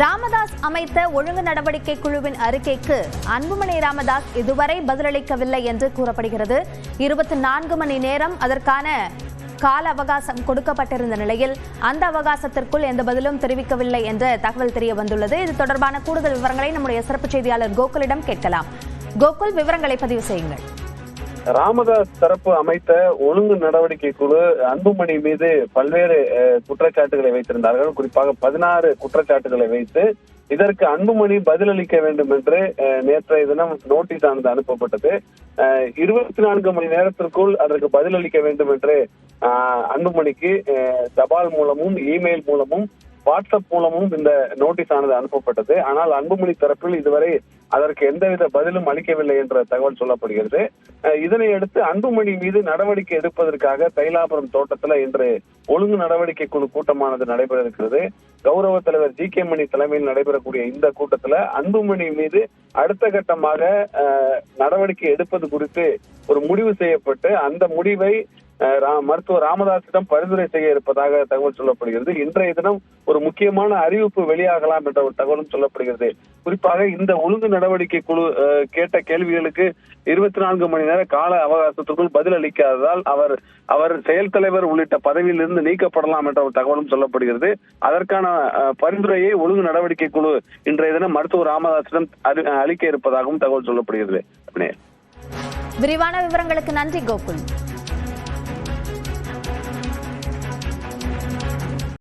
ராமதாஸ் அமைத்த ஒழுங்கு நடவடிக்கை குழுவின் அறிக்கைக்கு அன்புமணி ராமதாஸ் இதுவரை பதிலளிக்கவில்லை என்று கூறப்படுகிறது. 24 மணி நேரம் அதற்கான கால அவகாசம் கொடுக்கப்பட்டிருந்த நிலையில் அந்த அவகாசத்திற்குள் எந்த பதிலும் தெரிவிக்கவில்லை என்ற தகவல் தெரிய வந்துள்ளது. இது தொடர்பான கூடுதல் விவரங்களை நம்முடைய சிறப்பு செய்தியாளர் கோகுலிடம் கேட்கலாம். கோகுல், விவரங்களை பதிவு செய்யுங்கள். ராமதாஸ் தரப்பு அமைத்த ஒழுங்கு நடவடிக்கை குழு அன்புமணி மீது பல்வேறு குற்றச்சாட்டுகளை வைத்திருந்தார்கள். குறிப்பாக 16 குற்றச்சாட்டுகளை வைத்து இதற்கு அன்புமணி பதிலளிக்க வேண்டும் என்று நேற்றைய தினம் நோட்டீஸ் ஆனது அனுப்பப்பட்டது. 24 மணி நேரத்திற்குள் அதற்கு பதிலளிக்க வேண்டும் என்று அன்புமணிக்கு தபால் மூலமும் இமெயில் மூலமும் வாட்ஸ்அப் மூலமும் இந்த நோட்டீஸ் ஆனது அனுப்பப்பட்டது. ஆனால் அன்புமணி தரப்பில் இதுவரை அதற்கு எந்தவித பதிலும் அளிக்கவில்லை என்ற தகவல் சொல்லப்படுகிறது. இதனை அடுத்து அன்புமணி மீது நடவடிக்கை எடுப்பதற்காக தைலாபுரம் தோட்டத்தில் இன்று ஒழுங்கு நடவடிக்கை குழு கூட்டமானது நடைபெற இருக்கிறது. கௌரவ தலைவர் ஜி.கே. மணி தலைமையில் நடைபெறக்கூடிய இந்த கூட்டத்தில் அன்புமணி மீது அடுத்த கட்டமாக நடவடிக்கை எடுப்பது குறித்து ஒரு முடிவு செய்யப்பட்டு அந்த முடிவை மருத்துவர் ராமதாசிடம் பரிந்துரை செய்ய இருப்பதாக தகவல் சொல்லப்படுகிறது. இன்றைய தினம் ஒரு முக்கியமான அறிவிப்பு வெளியாகலாம் என்ற ஒரு தகவலும் சொல்லப்படுகிறது. குறிப்பாக இந்த ஒழுங்கு நடவடிக்கை குழு கேட்ட கேள்விகளுக்கு 24 மணி நேர கால அவகாசத்துக்குள் பதில் அளிக்காததால் அவர் செயல் தலைவர் உள்ளிட்ட பதவியில் இருந்து நீக்கப்படலாம் என்ற ஒரு தகவலும் சொல்லப்படுகிறது. அதற்கான பரிந்துரையை ஒழுங்கு நடவடிக்கை குழு இன்றைய தினம் மருத்துவர் ராமதாசிடம் அளிக்க இருப்பதாகவும் தகவல் சொல்லப்படுகிறது. விரிவான விவரங்களுக்கு நன்றி கோகுல்.